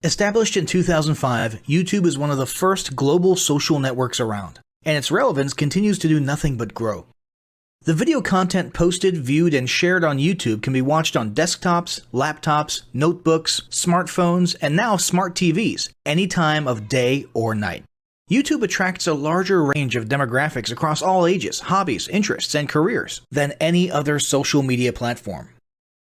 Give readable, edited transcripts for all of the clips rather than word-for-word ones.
Established in 2005, YouTube is one of the first global social networks around, and its relevance continues to do nothing but grow. The video content posted, viewed, and shared on YouTube can be watched on desktops, laptops, notebooks, smartphones, and now smart TVs, any time of day or night. YouTube attracts a larger range of demographics across all ages, hobbies, interests, and careers than any other social media platform.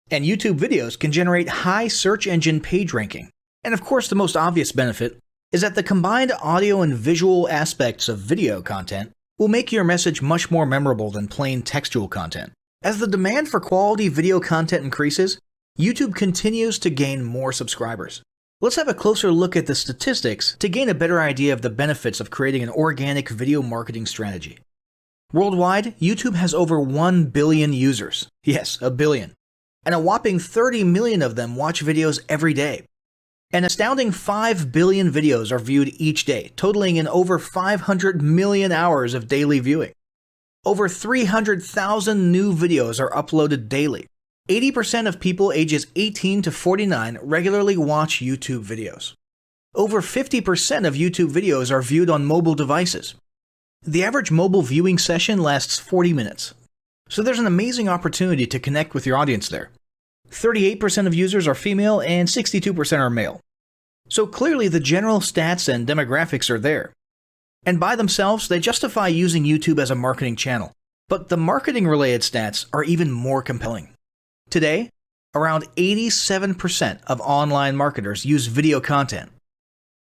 And YouTube videos can generate high search engine page ranking. And of course, the most obvious benefit is that the combined audio and visual aspects of video content will make your message much more memorable than plain textual content. As the demand for quality video content increases, YouTube continues to gain more subscribers. Let's have a closer look at the statistics to gain a better idea of the benefits of creating an organic video marketing strategy. Worldwide, YouTube has over 1 billion users. Yes, a billion. And a whopping 30 million of them watch videos every day. An astounding 5 billion videos are viewed each day, totaling in over 500 million hours of daily viewing. Over 300,000 new videos are uploaded daily. 80% of people ages 18 to 49 regularly watch YouTube videos. Over 50% of YouTube videos are viewed on mobile devices. The average mobile viewing session lasts 40 minutes. So there's an amazing opportunity to connect with your audience there. 38% of users are female and 62% are male. So clearly the general stats and demographics are there. And by themselves, they justify using YouTube as a marketing channel. But the marketing-related stats are even more compelling. Today, around 87% of online marketers use video content.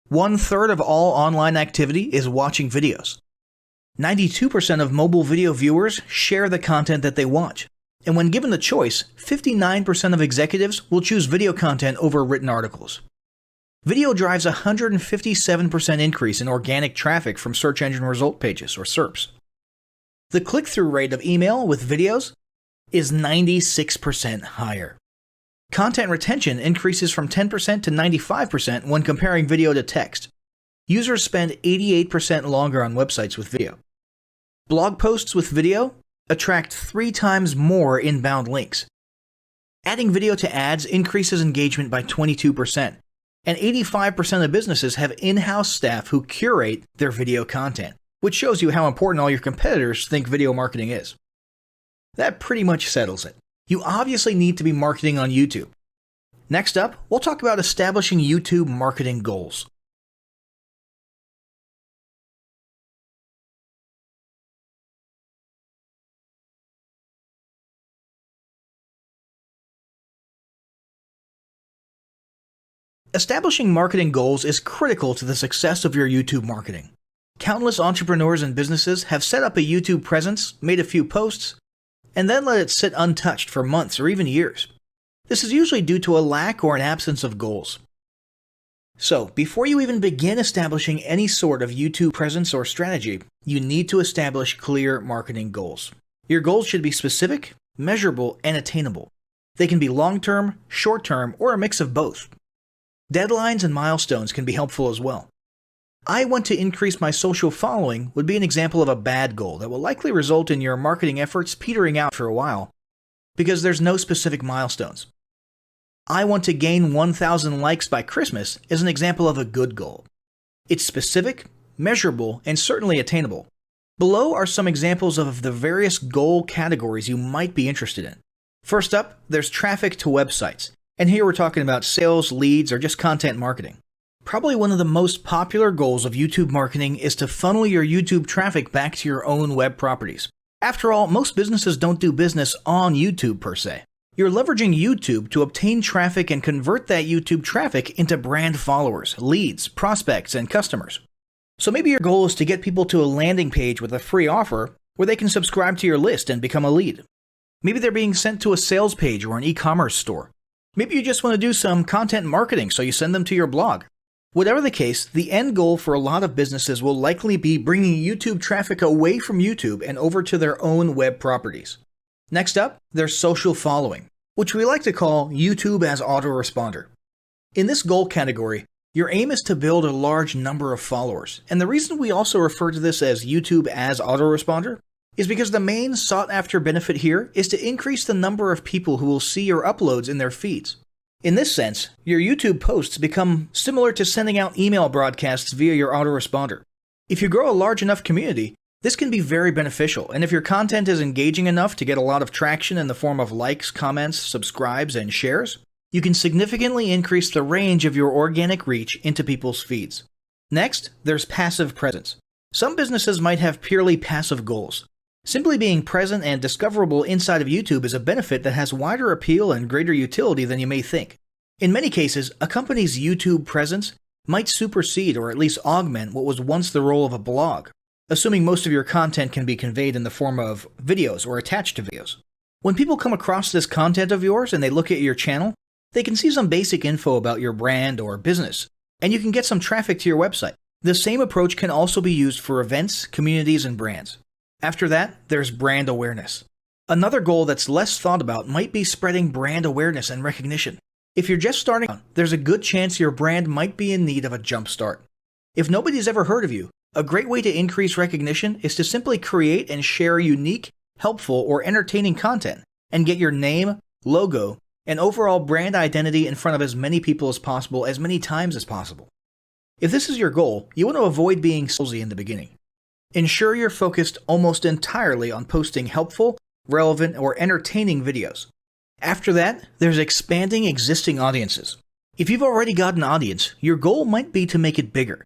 1/3 of all online activity is watching videos. 92% of mobile video viewers share the content that they watch. And when given the choice, 59% of executives will choose video content over written articles. Video drives a 157% increase in organic traffic from search engine result pages, or SERPs. The click-through rate of email with videos is 96% higher. Content retention increases from 10% to 95% when comparing video to text. Users spend 88% longer on websites with video. Blog posts with video attract 3 times more inbound links. Adding video to ads increases engagement by 22%, and 85% of businesses have in-house staff who curate their video content, which shows you how important all your competitors think video marketing is. That pretty much settles it. You obviously need to be marketing on YouTube. Next up, we'll talk about establishing YouTube marketing goals. Establishing marketing goals is critical to the success of your YouTube marketing. Countless entrepreneurs and businesses have set up a YouTube presence, made a few posts, and then let it sit untouched for months or even years. This is usually due to a lack or an absence of goals. So, before you even begin establishing any sort of YouTube presence or strategy, you need to establish clear marketing goals. Your goals should be specific, measurable, and attainable. They can be long-term, short-term, or a mix of both. Deadlines and milestones can be helpful as well. I want to increase my social following would be an example of a bad goal that will likely result in your marketing efforts petering out for a while because there's no specific milestones. I want to gain 1,000 likes by Christmas is an example of a good goal. It's specific, measurable, and certainly attainable. Below are some examples of the various goal categories you might be interested in. First up, there's traffic to websites. And here we're talking about sales, leads, or just content marketing. Probably one of the most popular goals of YouTube marketing is to funnel your YouTube traffic back to your own web properties. After all, most businesses don't do business on YouTube per se. You're leveraging YouTube to obtain traffic and convert that YouTube traffic into brand followers, leads, prospects, and customers. So maybe your goal is to get people to a landing page with a free offer where they can subscribe to your list and become a lead. Maybe they're being sent to a sales page or an e-commerce store. Maybe you just want to do some content marketing, so you send them to your blog. Whatever the case, the end goal for a lot of businesses will likely be bringing YouTube traffic away from YouTube and over to their own web properties. Next up, there's social following, which we like to call YouTube as autoresponder. In this goal category, your aim is to build a large number of followers, and the reason we also refer to this as YouTube as autoresponder is because the main sought-after benefit here is to increase the number of people who will see your uploads in their feeds. In this sense, your YouTube posts become similar to sending out email broadcasts via your autoresponder. If you grow a large enough community, this can be very beneficial, and if your content is engaging enough to get a lot of traction in the form of likes, comments, subscribes, and shares, you can significantly increase the range of your organic reach into people's feeds. Next, there's passive presence. Some businesses might have purely passive goals. Simply being present and discoverable inside of YouTube is a benefit that has wider appeal and greater utility than you may think. In many cases, a company's YouTube presence might supersede or at least augment what was once the role of a blog, assuming most of your content can be conveyed in the form of videos or attached to videos. When people come across this content of yours and they look at your channel, they can see some basic info about your brand or business, and you can get some traffic to your website. The same approach can also be used for events, communities, and brands. After that, there's brand awareness. Another goal that's less thought about might be spreading brand awareness and recognition. If you're just starting out, there's a good chance your brand might be in need of a jump start. If nobody's ever heard of you, a great way to increase recognition is to simply create and share unique, helpful, or entertaining content and get your name, logo, and overall brand identity in front of as many people as possible as many times as possible. If this is your goal, you want to avoid being salesy in the beginning. Ensure you're focused almost entirely on posting helpful, relevant, or entertaining videos. After that, there's expanding existing audiences. If you've already got an audience, your goal might be to make it bigger.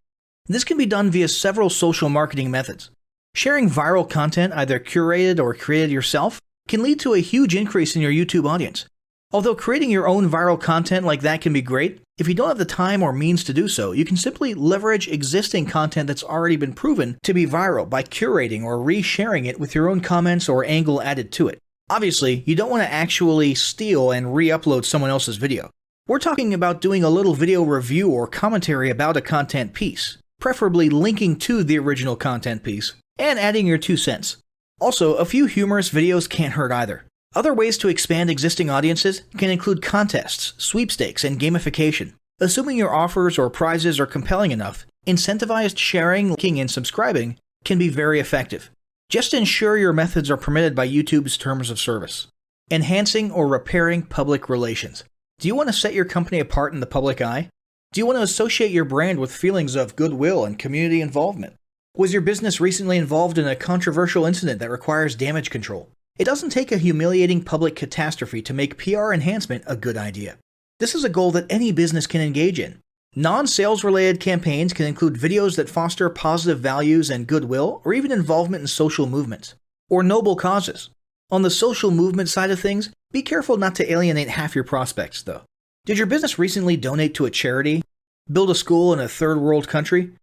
This can be done via several social marketing methods. Sharing viral content, either curated or created yourself, can lead to a huge increase in your YouTube audience. Although creating your own viral content like that can be great, if you don't have the time or means to do so, you can simply leverage existing content that's already been proven to be viral by curating or resharing it with your own comments or angle added to it. Obviously, you don't want to actually steal and re-upload someone else's video. We're talking about doing a little video review or commentary about a content piece, preferably linking to the original content piece, and adding your 2 cents. Also, a few humorous videos can't hurt either. Other ways to expand existing audiences can include contests, sweepstakes, and gamification. Assuming your offers or prizes are compelling enough, incentivized sharing, liking, and subscribing can be very effective. Just ensure your methods are permitted by YouTube's terms of service. Enhancing or repairing public relations. Do you want to set your company apart in the public eye? Do you want to associate your brand with feelings of goodwill and community involvement? Was your business recently involved in a controversial incident that requires damage control? It doesn't take a humiliating public catastrophe to make PR enhancement a good idea. This is a goal that any business can engage in. Non-sales related campaigns can include videos that foster positive values and goodwill, or even involvement in social movements, or noble causes. On the social movement side of things, be careful not to alienate half your prospects, though. Did your business recently donate to a charity? Build a school in a third world country?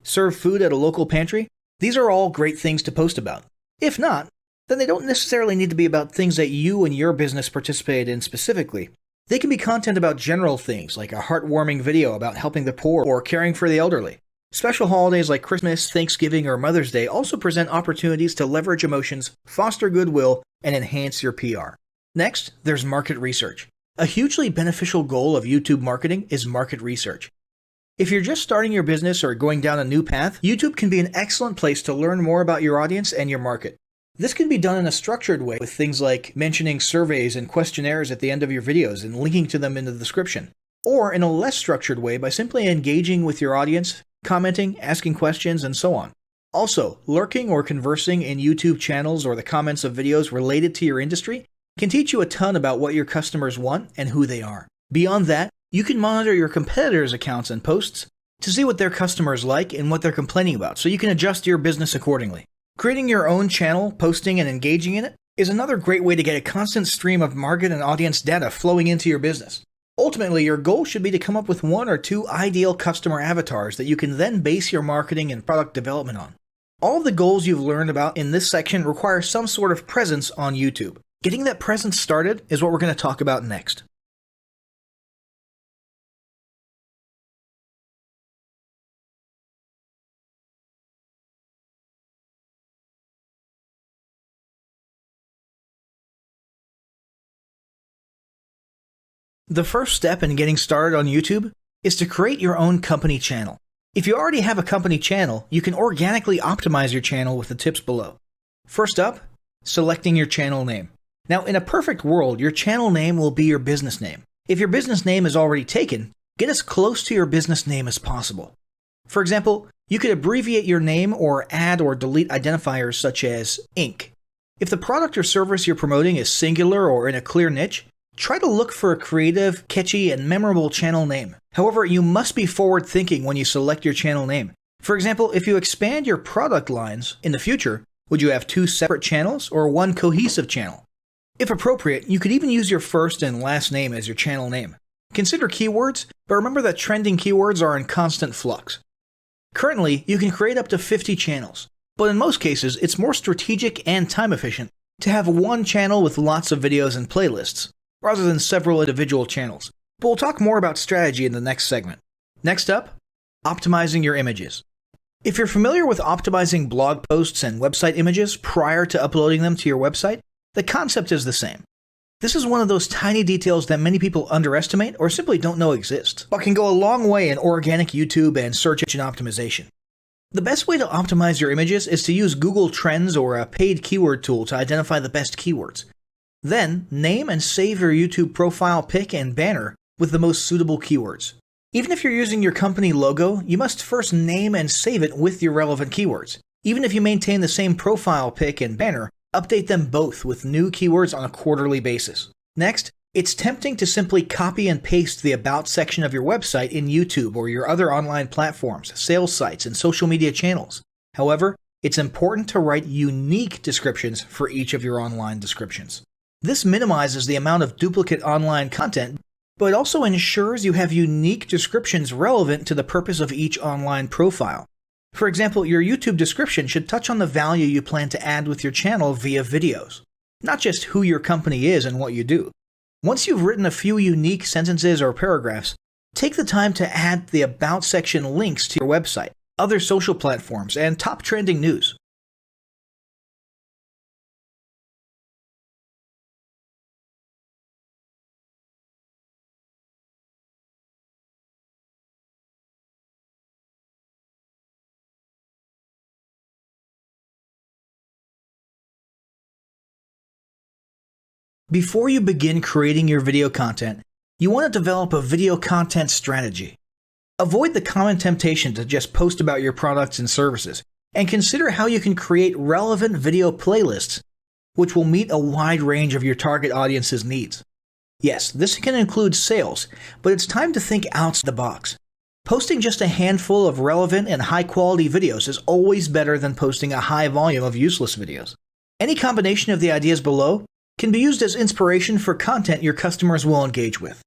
Serve food at a local pantry? These are all great things to post about. If not, then they don't necessarily need to be about things that you and your business participated in specifically. They can be content about general things, like a heartwarming video about helping the poor or caring for the elderly. Special holidays like Christmas, Thanksgiving, or Mother's Day also present opportunities to leverage emotions, foster goodwill, and enhance your PR. Next, there's market research. A hugely beneficial goal of YouTube marketing is market research. If you're just starting your business or going down a new path, YouTube can be an excellent place to learn more about your audience and your market. This can be done in a structured way with things like mentioning surveys and questionnaires at the end of your videos and linking to them in the description, or in a less structured way by simply engaging with your audience, commenting, asking questions, and so on. Also, lurking or conversing in YouTube channels or the comments of videos related to your industry can teach you a ton about what your customers want and who they are. Beyond that, you can monitor your competitors' accounts and posts to see what their customers like and what they're complaining about, so you can adjust your business accordingly. Creating your own channel, posting, and engaging in it is another great way to get a constant stream of market and audience data flowing into your business. Ultimately, your goal should be to come up with 1 or 2 ideal customer avatars that you can then base your marketing and product development on. All of the goals you've learned about in this section require some sort of presence on YouTube. Getting that presence started is what we're going to talk about next. The first step in getting started on YouTube is to create your own company channel. If you already have a company channel, you can organically optimize your channel with the tips below. First up, selecting your channel name. Now, in a perfect world, your channel name will be your business name. If your business name is already taken, get as close to your business name as possible. For example, you could abbreviate your name or add or delete identifiers such as Inc. If the product or service you're promoting is singular or in a clear niche, try to look for a creative, catchy, and memorable channel name. However, you must be forward-thinking when you select your channel name. For example, if you expand your product lines in the future, would you have 2 separate channels or 1 cohesive channel? If appropriate, you could even use your first and last name as your channel name. Consider keywords, but remember that trending keywords are in constant flux. Currently, you can create up to 50 channels, but in most cases, it's more strategic and time efficient to have 1 channel with lots of videos and playlists, rather than several individual channels. But we'll talk more about strategy in the next segment. Next up, optimizing your images. If you're familiar with optimizing blog posts and website images prior to uploading them to your website, the concept is the same. This is one of those tiny details that many people underestimate or simply don't know exist, but can go a long way in organic YouTube and search engine optimization. The best way to optimize your images is to use Google Trends or a paid keyword tool to identify the best keywords. Then, name and save your YouTube profile pic and banner with the most suitable keywords. Even if you're using your company logo, you must first name and save it with your relevant keywords. Even if you maintain the same profile pic and banner, update them both with new keywords on a quarterly basis. Next, it's tempting to simply copy and paste the About section of your website in YouTube or your other online platforms, sales sites, and social media channels. However, it's important to write unique descriptions for each of your online descriptions. This minimizes the amount of duplicate online content, but it also ensures you have unique descriptions relevant to the purpose of each online profile. For example, your YouTube description should touch on the value you plan to add with your channel via videos, not just who your company is and what you do. Once you've written a few unique sentences or paragraphs, take the time to add the About section links to your website, other social platforms, and top trending news. Before you begin creating your video content, you want to develop a video content strategy. Avoid the common temptation to just post about your products and services, and consider how you can create relevant video playlists, which will meet a wide range of your target audience's needs. Yes, this can include sales, but it's time to think outside the box. Posting just a handful of relevant and high-quality videos is always better than posting a high volume of useless videos. Any combination of the ideas below can be used as inspiration for content your customers will engage with.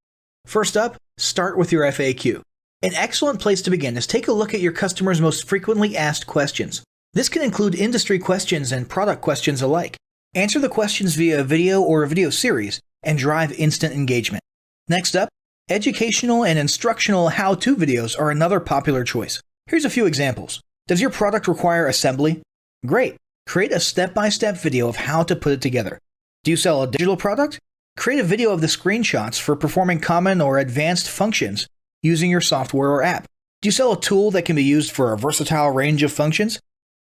First up, start with your FAQ. An excellent place to begin is take a look at your customers' most frequently asked questions. This can include industry questions and product questions alike. Answer the questions via a video or a video series and drive instant engagement. Next up, educational and instructional how-to videos are another popular choice. Here's a few examples. Does your product require assembly? Great! Create a step-by-step video of how to put it together. Do you sell a digital product? Create a video of the screenshots for performing common or advanced functions using your software or app. Do you sell a tool that can be used for a versatile range of functions?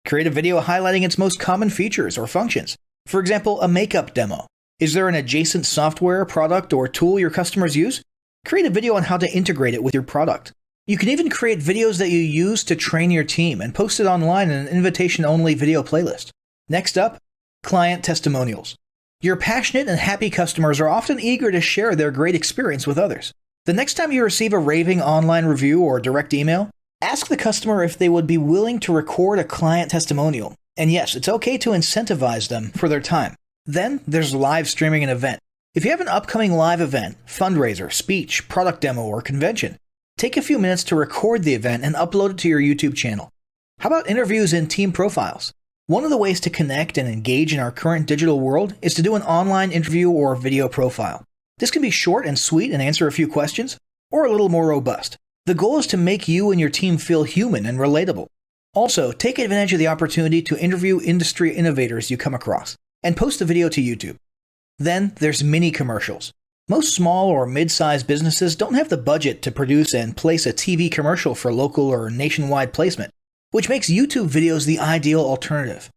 Create a video highlighting its most common features or functions. For example, a makeup demo. Is there an adjacent software, product, or tool your customers use? Create a video on how to integrate it with your product. You can even create videos that you use to train your team and post it online in an invitation-only video playlist. Next up, client testimonials. Your passionate and happy customers are often eager to share their great experience with others. The next time you receive a raving online review or direct email, ask the customer if they would be willing to record a client testimonial. And yes, it's okay to incentivize them for their time. Then there's live streaming an event. If you have an upcoming live event, fundraiser, speech, product demo, or convention, take a few minutes to record the event and upload it to your YouTube channel. How about interviews and team profiles? One of the ways to connect and engage in our current digital world is to do an online interview or video profile. This can be short and sweet and answer a few questions, or a little more robust. The goal is to make you and your team feel human and relatable. Also, take advantage of the opportunity to interview industry innovators you come across, and post the video to YouTube. Then there's mini commercials. Most small or mid-sized businesses don't have the budget to produce and place a TV commercial for local or nationwide placement, which makes YouTube videos the ideal alternative.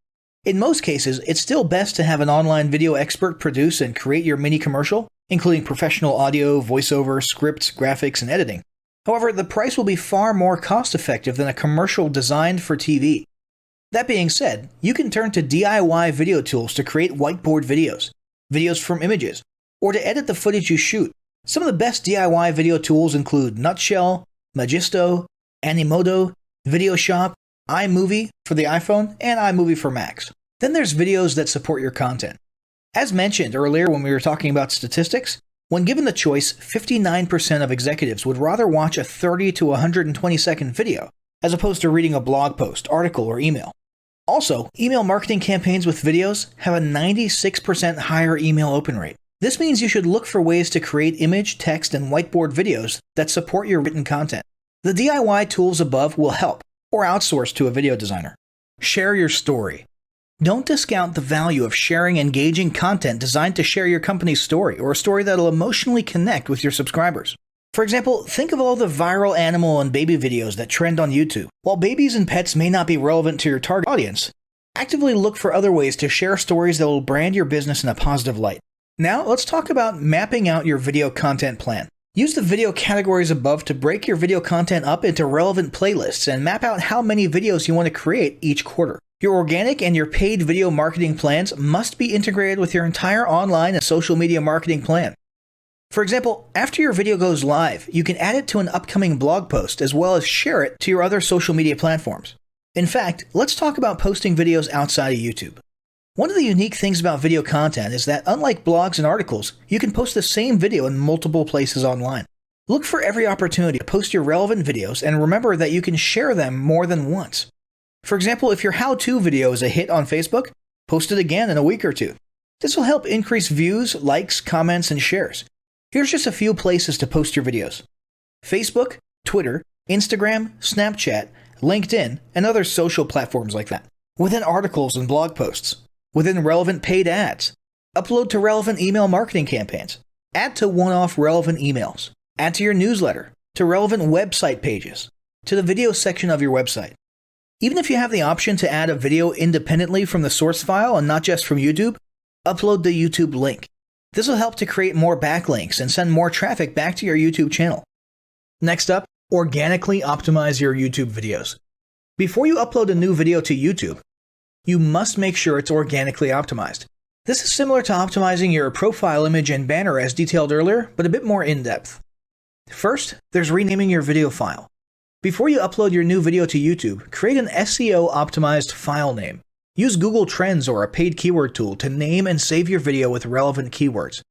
In most cases, it's still best to have an online video expert produce and create your mini commercial including professional audio, voiceover, scripts, graphics, and editing. However, the price will be far more cost-effective than a commercial designed for TV. That being said, you can turn to DIY video tools to create whiteboard videos, videos from images, or to edit the footage you shoot. Some of the best DIY video tools include Nutshell, Magisto, Animoto, VideoShop, iMovie for the iPhone, and iMovie for Macs. Then there's videos that support your content. As mentioned earlier when we were talking about statistics, when given the choice, 59% of executives would rather watch a 30 to 120 second video as opposed to reading a blog post, article, or email. Also, email marketing campaigns with videos have a 96% higher email open rate. This means you should look for ways to create image, text, and whiteboard videos that support your written content. The DIY tools above will help, or outsource to a video designer. Share your story. Don't discount the value of sharing engaging content designed to share your company's story, or a story that'll emotionally connect with your subscribers. For example, think of all the viral animal and baby videos that trend on YouTube. While babies and pets may not be relevant to your target audience, actively look for other ways to share stories that will brand your business in a positive light. Now, let's talk about mapping out your video content plan. Use the video categories above to break your video content up into relevant playlists and map out how many videos you want to create each quarter. Your organic and your paid video marketing plans must be integrated with your entire online and social media marketing plan. For example, after your video goes live, you can add it to an upcoming blog post as well as share it to your other social media platforms. In fact, let's talk about posting videos outside of YouTube. One of the unique things about video content is that unlike blogs and articles, you can post the same video in multiple places online. Look for every opportunity to post your relevant videos and remember that you can share them more than once. For example, if your how-to video is a hit on Facebook, post it again in a week or two. This will help increase views, likes, comments, and shares. Here's just a few places to post your videos: Facebook, Twitter, Instagram, Snapchat, LinkedIn, and other social platforms like that. Within articles and blog posts. Within relevant paid ads. Upload to relevant email marketing campaigns. Add to one-off relevant emails. Add to your newsletter. To relevant website pages. To the video section of your website. Even if you have the option to add a video independently from the source file and not just from YouTube, upload the YouTube link. This will help to create more backlinks and send more traffic back to your YouTube channel. Next up, organically optimize your YouTube videos. Before you upload a new video to YouTube, you must make sure it's organically optimized. This is similar to optimizing your profile image and banner as detailed earlier, but a bit more in-depth. First, there's renaming your video file. Before you upload your new video to YouTube, create an SEO-optimized file name. Use Google Trends or a paid keyword tool to name and save your video with relevant keywords.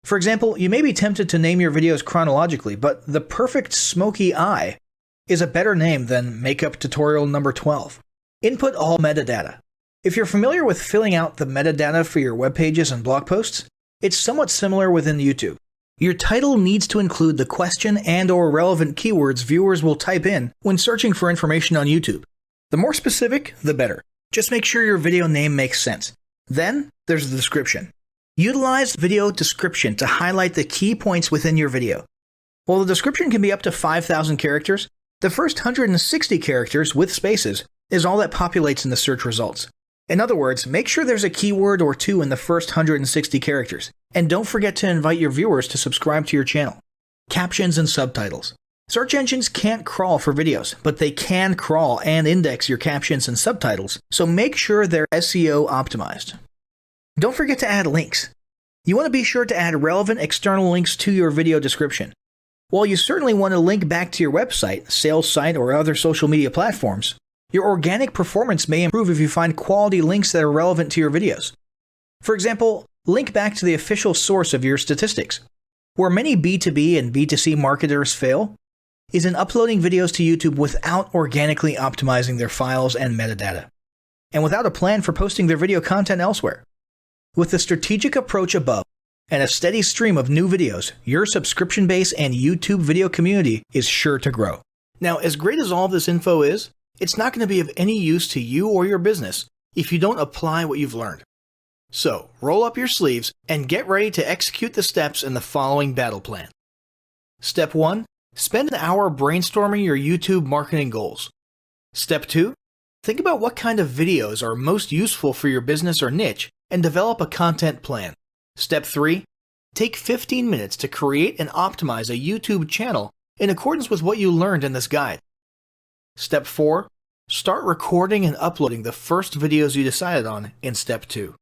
For example, you may be tempted to name your videos chronologically, but the perfect smoky eye is a better name than makeup tutorial number 12. Input all metadata. If you're familiar with filling out the metadata for your web pages and blog posts, it's somewhat similar within YouTube. Your title needs to include the question and/or relevant keywords viewers will type in when searching for information on YouTube. The more specific, the better. Just make sure your video name makes sense. Then, there's the description. Utilize video description to highlight the key points within your video. While the description can be up to 5,000 characters, the first 160 characters with spaces is all that populates in the search results. In other words, make sure there's a keyword or two in the first 160 characters, and don't forget to invite your viewers to subscribe to your channel. Captions and subtitles. Search engines can't crawl for videos, but they can crawl and index your captions and subtitles, so make sure they're SEO optimized. Don't forget to add links. You want to be sure to add relevant external links to your video description. While you certainly want to link back to your website, sales site, or other social media platforms, your organic performance may improve if you find quality links that are relevant to your videos. For example, link back to the official source of your statistics. Where many B2B and B2C marketers fail is in uploading videos to YouTube without organically optimizing their files and metadata, and without a plan for posting their video content elsewhere. With the strategic approach above and a steady stream of new videos, your subscription base and YouTube video community is sure to grow. Now, as great as all this info is, it's not going to be of any use to you or your business if you don't apply what you've learned. So, roll up your sleeves and get ready to execute the steps in the following battle plan. Step 1. Spend an hour brainstorming your YouTube marketing goals. Step 2. Think about what kind of videos are most useful for your business or niche and develop a content plan. Step 3. Take 15 minutes to create and optimize a YouTube channel in accordance with what you learned in this guide. Step 4. Start recording and uploading the first videos you decided on in Step 2.